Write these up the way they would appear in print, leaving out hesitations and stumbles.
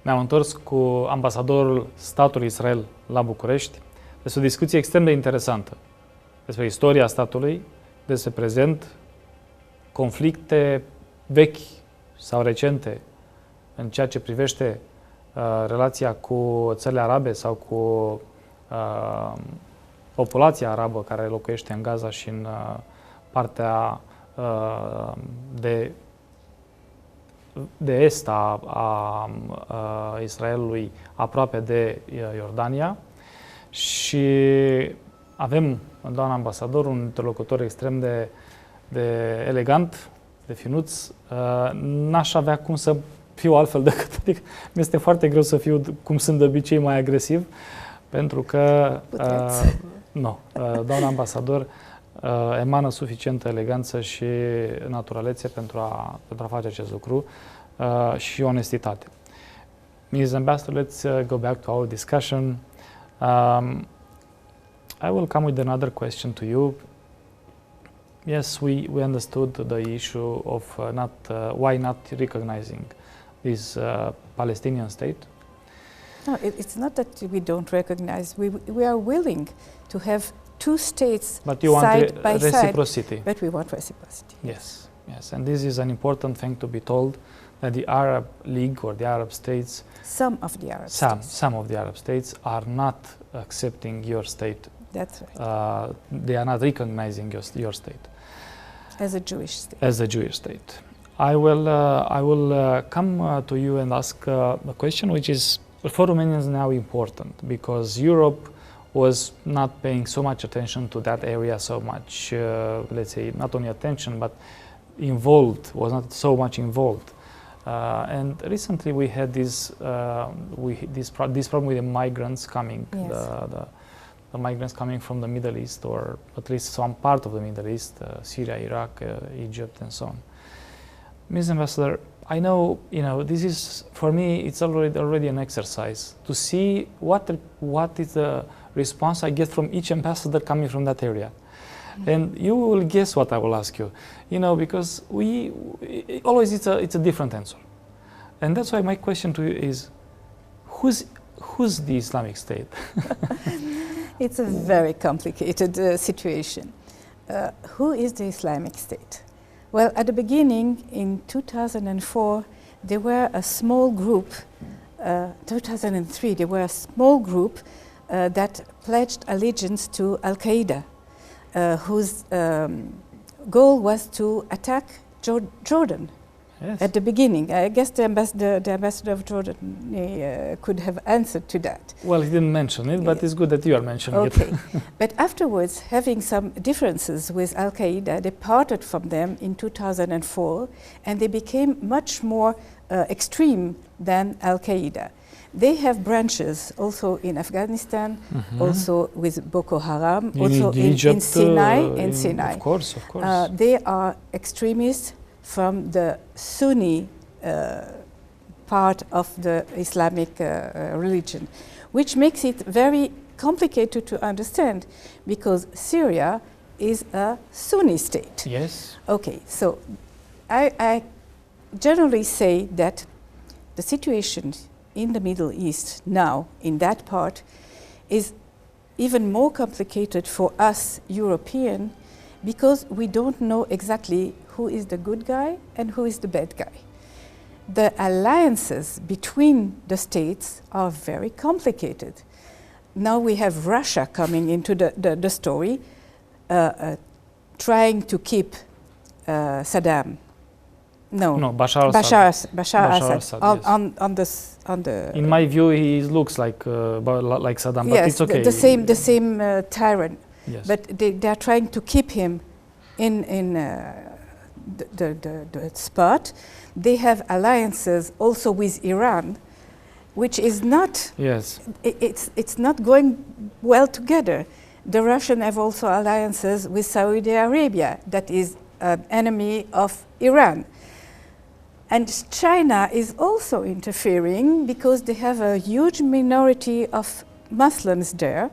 Ne-am întors cu ambasadorul statului Israel la București. Este o discuție extrem de interesantă despre istoria statului, despre prezent, conflicte vechi sau recente în ceea ce privește relația cu țările arabe sau cu populația arabă care locuiește în Gaza și în partea de est a Israelului, aproape de Iordania. Și avem, doamna ambasador, un interlocutor extrem de elegant, de finuț. N-aș avea cum să fiu altfel decât, adică mi-este foarte greu să fiu cum sunt de obicei, mai agresiv, pentru că doamna ambasador emană suficientă eleganță și naturalețe pentru a face acest lucru și onestitate. Mrs. Ambassador, let's go back to our discussion. I will come with another question to you. Yes, we understood the issue of why not recognizing this Palestinian state. No, it's not that we don't recognize. We are willing to have two states but you want side by reciprocity. Side, but we want reciprocity. Yes, yes, and this is an important thing to be told, that the Arab League or the Arab states, some of the Arab states are not accepting your state. That's right. They are not recognizing your state as a Jewish state. As a Jewish state. I will come to you and ask a question which is for Romanians now important, because Europe was not paying so much attention to that area so much, let's say not only attention but was not so much involved. And recently we had this problem with the migrants coming, yes. The migrants coming from the Middle East, or at least some part of the Middle East, Syria, Iraq, Egypt, and so on. Ms. Ambassador, I know, this is, for me, it's already an exercise to see what is the response I get from each ambassador coming from that area. Mm-hmm. And you will guess what I will ask you, because always it's a different answer. And that's why my question to you is, who's the Islamic State? It's a very complicated situation. Who is the Islamic State? Well, at the beginning, in 2004, there were a small group, 2003, there were a small group that pledged allegiance to Al-Qaeda, whose goal was to attack Jordan. Yes. At the beginning. I guess the ambassador of Jordan could have answered to that. Well, he didn't mention it, but it's good that you are mentioning it. Okay. But afterwards, having some differences with Al-Qaeda, they parted from them in 2004, and they became much more extreme than Al-Qaeda. They have branches also in Afghanistan, mm-hmm. also with Boko Haram, also in Sinai. Of course, of course. They are extremists from the Sunni part of the Islamic religion, which makes it very complicated to understand, because Syria is a Sunni state. Yes. Okay, so I generally say that the situation in the Middle East now, in that part, is even more complicated for us Europeans, because we don't know exactly who is the good guy and who is the bad guy. The alliances between the states are very complicated. Now we have Russia coming into the story, trying to keep Saddam. Bashar Assad. Yes. On the. In my view, he looks like Saddam, but it's okay. The same tyrant. Yes. But they are trying to keep him in the spot. They have alliances also with Iran, which is not. Yes. It's not going well together. The Russians have also alliances with Saudi Arabia, that is an enemy of Iran. And China is also interfering because they have a huge minority of Muslims there.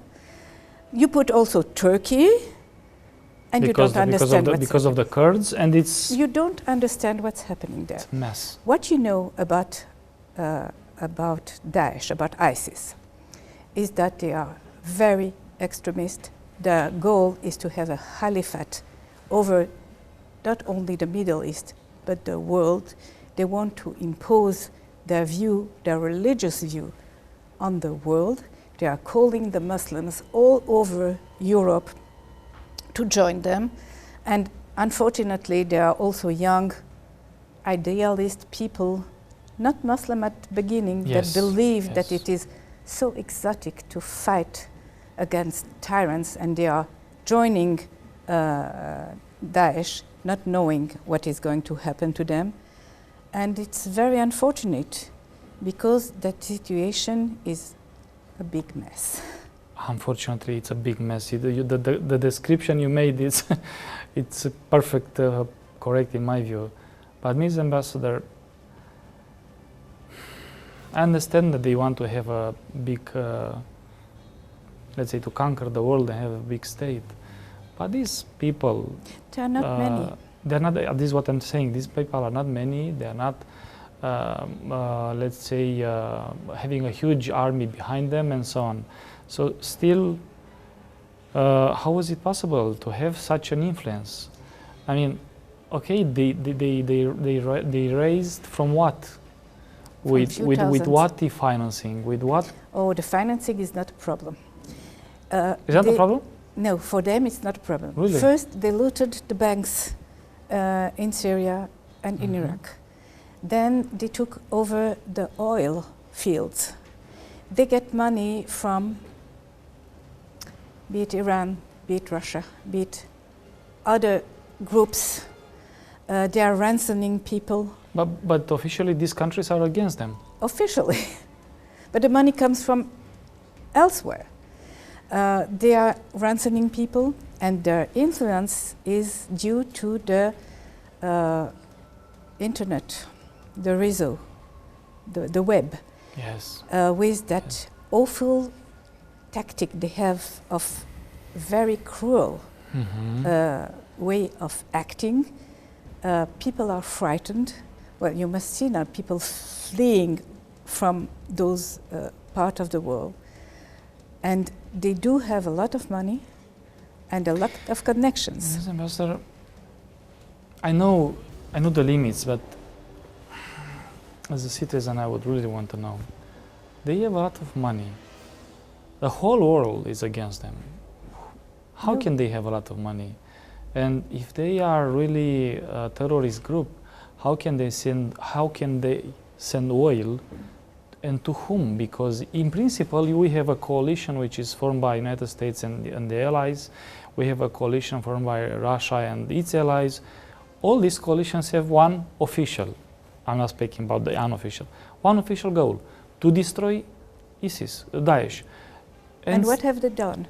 You put also Turkey, and you don't understand because of the Kurds, and it's. You don't understand what's happening there. It's a mess. What you know about about Daesh, about ISIS, is that they are very extremist. Their goal is to have a caliphate over not only the Middle East, but the world. They want to impose their view, their religious view on the world. They are calling the Muslims all over Europe to join them. And unfortunately, there are also young, idealist people, not Muslim at the beginning, that believe that it is so exotic to fight against tyrants, and they are joining Daesh, not knowing what is going to happen to them. And it's very unfortunate because that situation is a big mess. Unfortunately, it's a big mess. The description you made is it's perfect, correct in my view. But Ms. Ambassador, I understand that they want to have a big, let's say, to conquer the world and have a big state. But these people, there are not many. They're not. This is what I'm saying. These people are not many. They are not, let's say, having a huge army behind them and so on. So still, how is it possible to have such an influence? I mean, okay, they raised from what? With what the financing? With what? Oh, the financing is not a problem. Is that a problem? No, for them it's not a problem. Really? First, they looted the banks in Syria and in Iraq. Then they took over the oil fields. They get money from, be it Iran, be it Russia, be it other groups. They are ransoming people. But officially these countries are against them. Officially. But the money comes from elsewhere. They are ransoming people, and their influence is due to the internet, the réseau, the web. Yes. With that awful tactic they have of very cruel way of acting. People are frightened. Well, you must see now people fleeing from those part of the world. And they do have a lot of money and a lot of connections. Yes, Ambassador, I know the limits, but as a citizen, I would really want to know. They have a lot of money. The whole world is against them. How can they have a lot of money? And if they are really a terrorist group, how can they send oil, and to whom? Because in principle, we have a coalition which is formed by United States and the allies. We have a coalition formed by Russia and its allies. All these coalitions have one official, I'm not speaking about the unofficial, one official goal, to destroy ISIS, Daesh. And what have they done?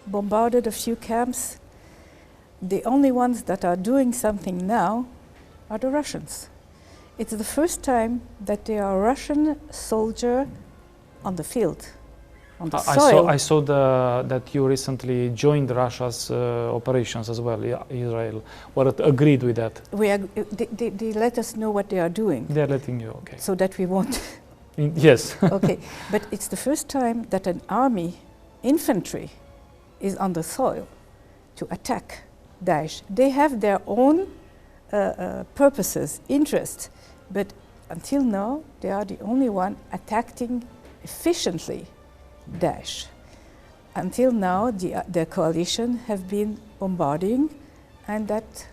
Bombarded a few camps. The only ones that are doing something now are the Russians. It's the first time that there are Russian soldiers on the field, on the soil. I saw that you recently joined Russia's operations as well, Israel. What agreed with that? They let us know what they are doing. They are letting you, okay. So that we won't. Yes. Okay, but it's the first time that an army, infantry, is on the soil to attack Daesh. They have their own purposes, interests, but until now they are the only one attacking efficiently Daesh. Until now the coalition have been bombarding, and that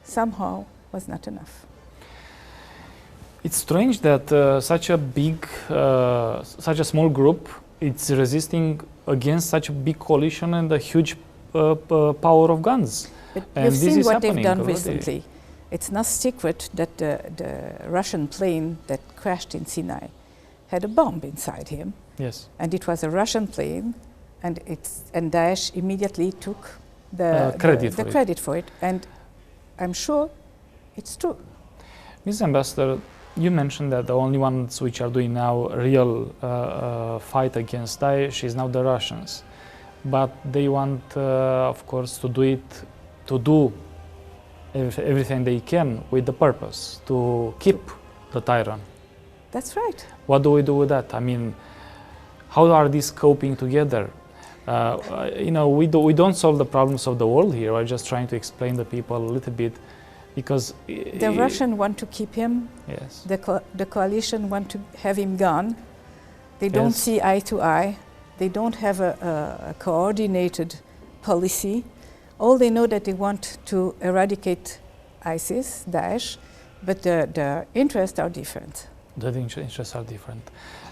somehow was not enough. It's strange that such a small group is resisting against such a big coalition and a huge power of guns. But and you've seen what they've done already. recently. It's not secret that the Russian plane that crashed in Sinai had a bomb inside him. Yes. And it was a Russian plane, and Daesh immediately took the credit for it. And I'm sure it's true. Ms. Ambassador, you mentioned that the only ones which are doing now a real fight against Daesh is now the Russians. But they want, of course, to do everything they can with the purpose to keep the tyrant. That's right. What do we do with that? I mean, how are these coping together? We don't solve the problems of the world here. We're just trying to explain to people a little bit, because the Russians want to keep him. Yes. The coalition want to have him gone. They don't see eye to eye. They don't have a coordinated policy. All they know that they want to eradicate ISIS, Daesh, but the interests are different. The interests are different.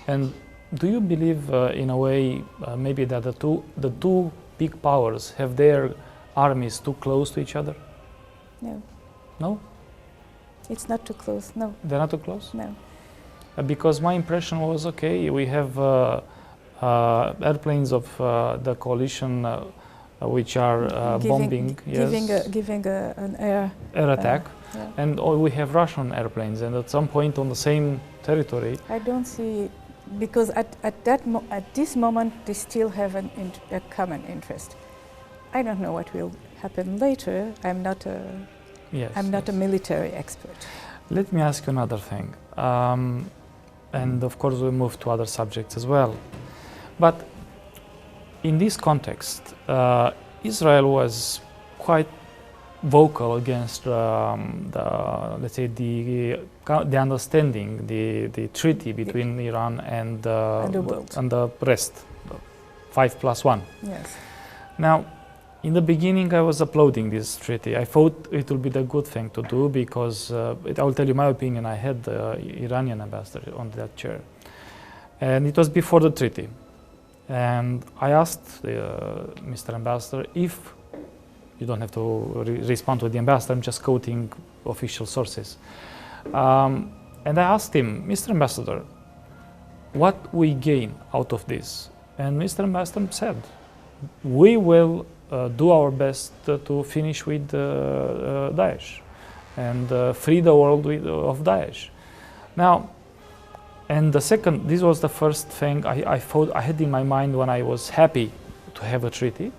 And do you believe, in a way, maybe that the two big powers have their armies too close to each other? No. No? It's not too close, no. They're not too close? No. Because my impression was, okay, we have airplanes of the coalition which are bombing, giving an air attack, and we have Russian airplanes, and at some point on the same territory. I don't see, because at this moment they still have a common interest. I don't know what will happen later. I'm not a military expert. Let me ask you another thing, and of course we'll move to other subjects as well. But in this context, Israel was quite vocal against let's say the understanding, the treaty between Iran and the rest, 5+1. Yes. Now, in the beginning, I was applauding this treaty. I thought it would be the good thing to do because I will tell you my opinion. I had the Iranian ambassador on that chair, and it was before the treaty. And I asked Mr. Ambassador, if you don't have to respond to the ambassador, I'm just quoting official sources. And I asked him, Mr. Ambassador, what we gain out of this? And Mr. Ambassador said, we will do our best to finish with Daesh and free the world of Daesh. Now, and the second, this was the first thing I thought I had in my mind when I was happy to have a treaty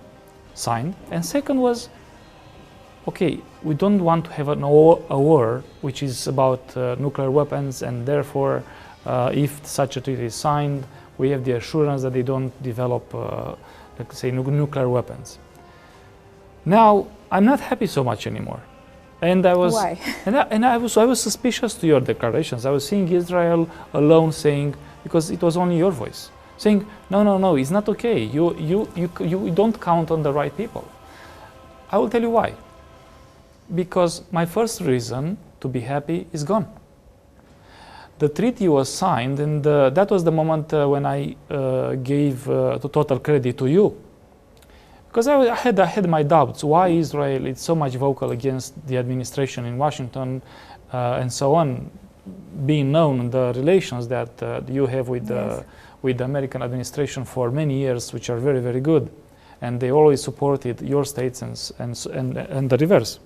signed. And second was, okay, we don't want to have a war which is about nuclear weapons, and therefore, if such a treaty is signed, we have the assurance that they don't develop, let's say, nuclear weapons. Now, I'm not happy so much anymore. And I was, why? and I was suspicious to your declarations. I was seeing Israel alone saying, because it was only your voice, saying, no, it's not okay. You don't count on the right people. I will tell you why. Because my first reason to be happy is gone. The treaty was signed, and that was the moment when I gave the total credit to you. Because I had my doubts why Israel is so much vocal against the administration in Washington and so on, being known the relations that you have with the American administration for many years, which are very, very good, and they always supported your states and the reverse.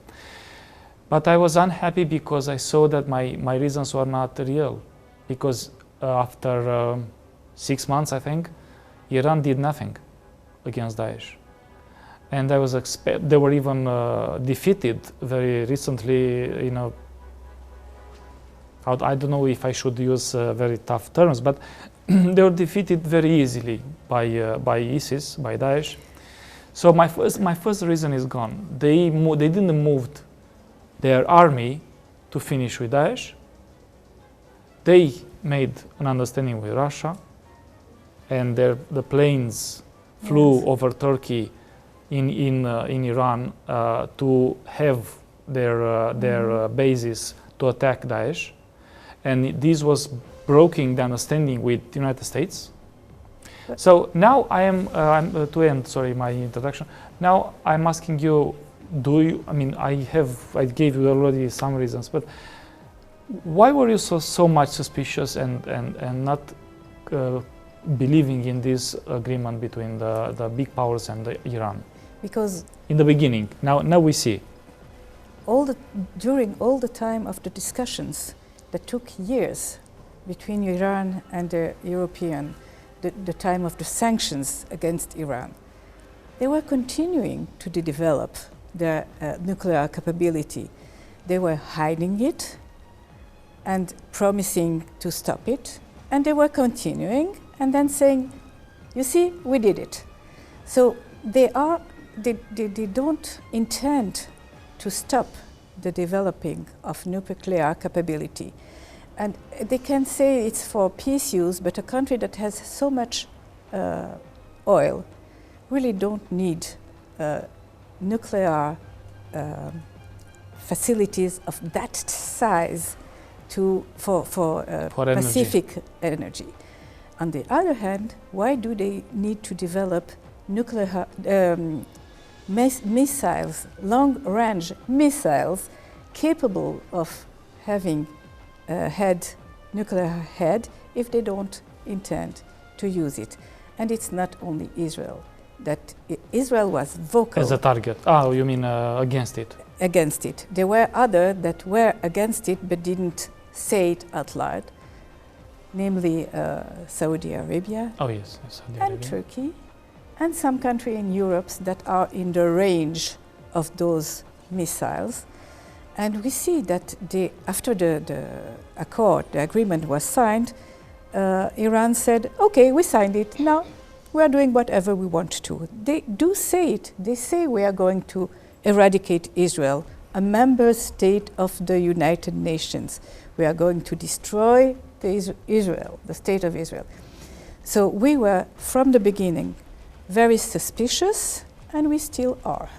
But I was unhappy because I saw that my reasons were not real, because after 6 months, I think, Iran did nothing against Daesh. And I was they were even defeated very recently. I don't know if I should use very tough terms, but they were defeated very easily by ISIS, by Daesh. So my first reason is gone. They didn't move their army to finish with Daesh. They made an understanding with Russia, and the planes flew over Turkey in Iran to have their bases to attack Daesh, and this was breaking the understanding with the United States. So now I'm to end. Sorry, my introduction. Now I'm asking you: I gave you already some reasons, but why were you so much suspicious and not believing in this agreement between the big powers and Iran? Because in the beginning, now we see. During all the time of the discussions that took years between Iran and the European, the time of the sanctions against Iran, they were continuing to develop their nuclear capability. They were hiding it, and promising to stop it, and they were continuing and then saying, you see, we did it. So they don't intend to stop the developing of nuclear capability. And they can say it's for peace use, but a country that has so much oil really don't need nuclear facilities of that size for Pacific energy. On the other hand, why do they need to develop nuclear missiles, long-range missiles, capable of having nuclear head, if they don't intend to use it? And it's not only Israel. That Israel was vocal. As a target. Oh, you mean against it? Against it. There were others that were against it but didn't say it out loud, namely Saudi Arabia, oh, yes, Saudi and Arabia. Turkey, and some countries in Europe that are in the range of those missiles. And we see that after the agreement was signed, Iran said, okay, we signed it, now we are doing whatever we want to. They do say it. They say we are going to eradicate Israel, a member state of the United Nations. We are going to destroy Israel, the state of Israel. So we were, from the beginning, very suspicious, and we still are.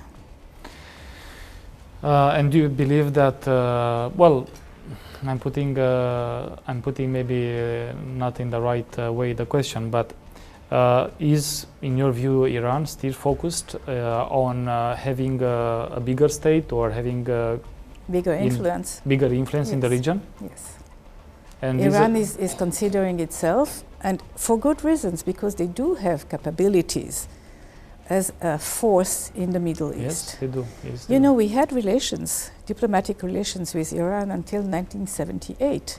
And do you believe that, well, I'm putting maybe not in the right way the question, but is, in your view, Iran still focused on having a bigger state or having bigger influence yes. in the region? Yes. And Iran is considering itself, and for good reasons, because they do have capabilities as a force in the Middle East. Yes, they do. Yes, you know, we had diplomatic relations with Iran until 1978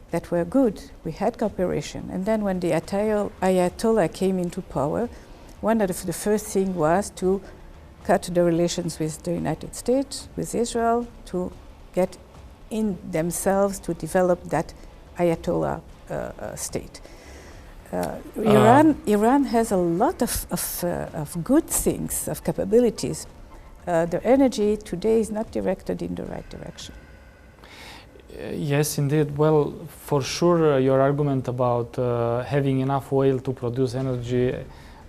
that were good. We had cooperation. And then when the Ayatollah came into power, one of the first things was to cut the relations with the United States, with Israel, to get in themselves to develop that Ayatollah state. Iran has a lot of good things, of capabilities. The energy today is not directed in the right direction. Yes, indeed. Well, for sure, your argument about having enough oil to produce energy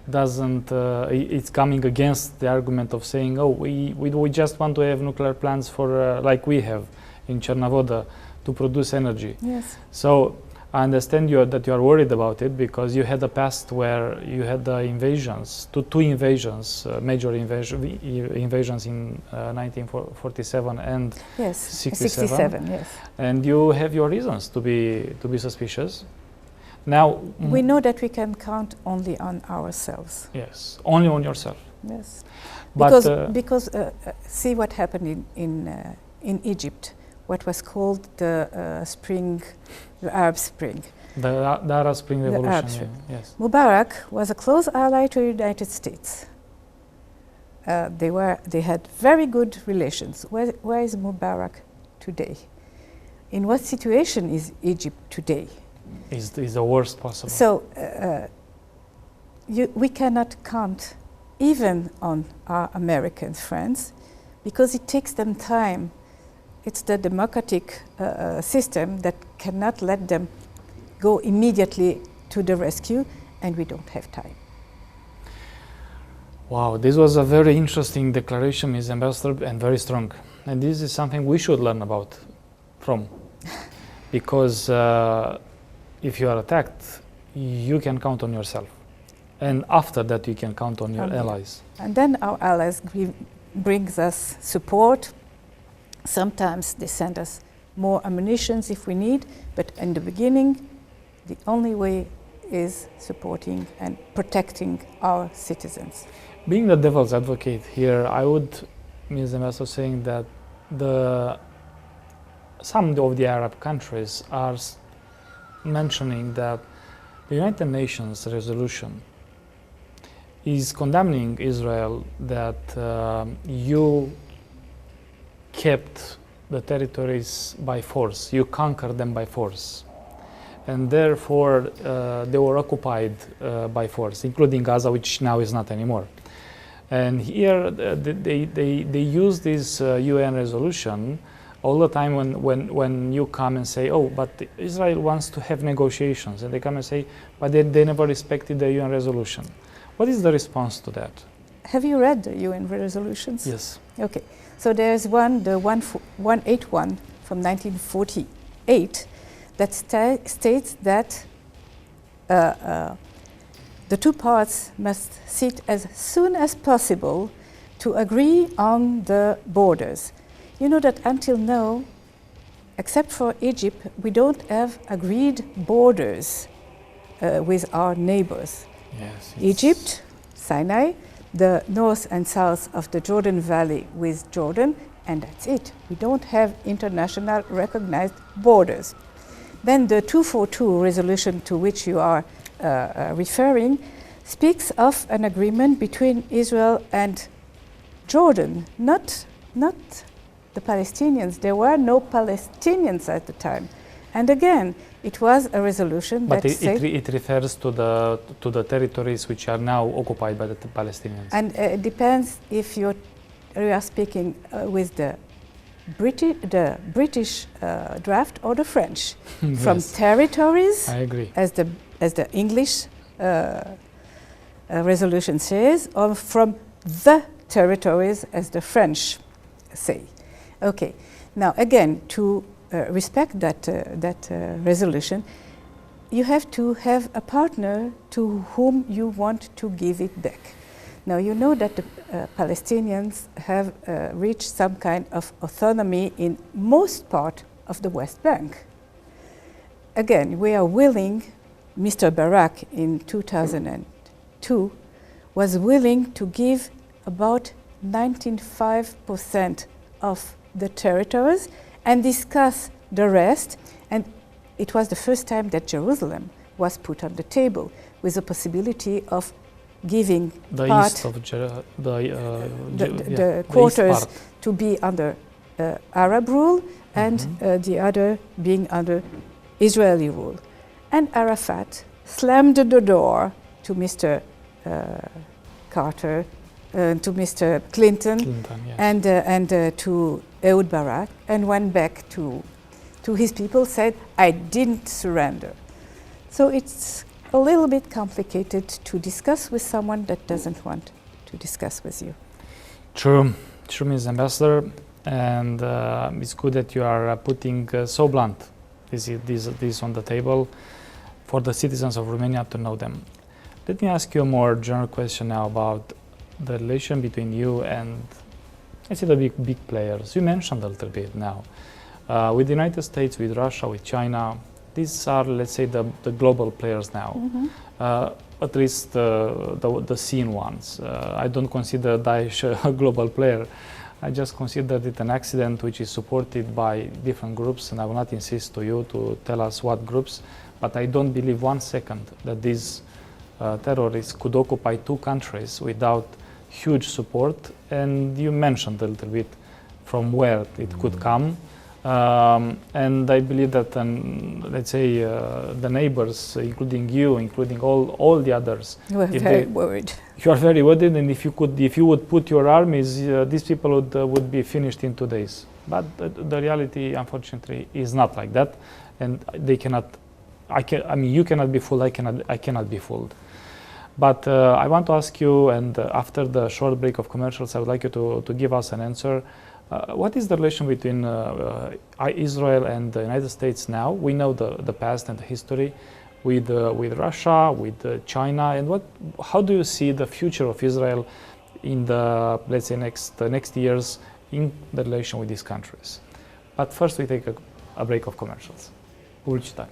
doesn't, it's coming against the argument of saying, oh, we just want to have nuclear plants for, like we have in Chernobyl, to produce energy. Yes. So I understand that you are worried about it because you had a past where you had invasions, two invasions, major invasions in 1947 and yes, 67. Yes. And you have your reasons to be suspicious. Now we know that we can count only on ourselves. Yes, only on yourself. Yes, but because see what happened in Egypt. What was called the Arab Spring. The Arab Spring Revolution, yes. Mubarak was a close ally to the United States. They had very good relations. Where is Mubarak today? In what situation is Egypt today? Is the worst possible. So we cannot count even on our American friends because it takes them time. It's the democratic system that cannot let them go immediately to the rescue, and we don't have time. Wow, this was a very interesting declaration, Ms. Ambassador, and very strong. And this is something we should learn from. Because if you are attacked, you can count on yourself. And after that, you can count on your allies. And then our allies brings us support. Sometimes they send us more ammunition if we need, but in the beginning, the only way is supporting and protecting our citizens. Being the devil's advocate here, I would, Ms. Ambassador, saying that some of the Arab countries are mentioning that the United Nations resolution is condemning Israel that you kept the territories by force. You conquer them by force. And therefore, they were occupied by force, including Gaza, which now is not anymore. And here, they use this UN resolution all the time when you come and say, oh, but Israel wants to have negotiations. And they come and say, but they never respected the UN resolution. What is the response to that? Have you read the UN resolutions? Yes. Okay. So there's one, the 181 from 1948, that states that the two parts must sit as soon as possible to agree on the borders. You know that until now, except for Egypt, we don't have agreed borders with our neighbors. Yes. Egypt, Sinai, the north and south of the Jordan Valley with Jordan, and that's it. We don't have international recognized borders. Then the 242 resolution to which you are referring speaks of an agreement between Israel and Jordan, not the Palestinians. There were no Palestinians at the time. And again, it was a resolution but that said... But it refers to the territories which are now occupied by the Palestinians. And it depends if you are speaking with the British draft or the French. Yes. From territories, I agree, as the English resolution says, or from the territories, as the French say. Okay. Now again, to respect that resolution, you have to have a partner to whom you want to give it back. Now you know that the Palestinians have reached some kind of autonomy in most part of the West Bank. Again, we are willing, Mr. Barak in 2002 was willing to give about 95% of the territories and discuss the rest, and it was the first time that Jerusalem was put on the table with the possibility of giving the part, east of the quarters to be under Arab rule and the other being under Israeli rule. And Arafat slammed the door to Mr. Carter, to Mr. Clinton yes. and to Ehud Barak, and went back to his people, said, I didn't surrender. So it's a little bit complicated to discuss with someone that doesn't want to discuss with you. True, Ms. Ambassador, and it's good that you are putting so blunt this on the table for the citizens of Romania to know them. Let me ask you a more general question now about the relation between you and, let's say, the big players. You mentioned a little bit now. With the United States, with Russia, with China, these are, let's say, the global players now, at least the seen ones. I don't consider Daesh a global player. I just consider it an accident which is supported by different groups, and I will not insist to you to tell us what groups, but I don't believe 1 second that these terrorists could occupy 2 countries without huge support. And you mentioned a little bit from where it could come. And I believe that, let's say, the neighbors, including you, including all the others, you are very worried. You are very worried, and if you would put your armies, these people would be finished in 2 days. But the reality, unfortunately, is not like that, and they cannot. I mean, you cannot be fooled. I cannot be fooled. But I want to ask you, and after the short break of commercials, I would like you to give us an answer. What is the relation between Israel and the United States now? We know the past and the history with Russia, with China, and how do you see the future of Israel in the, let's say, next years in the relation with these countries? But first we take a break of commercials. Publicitate.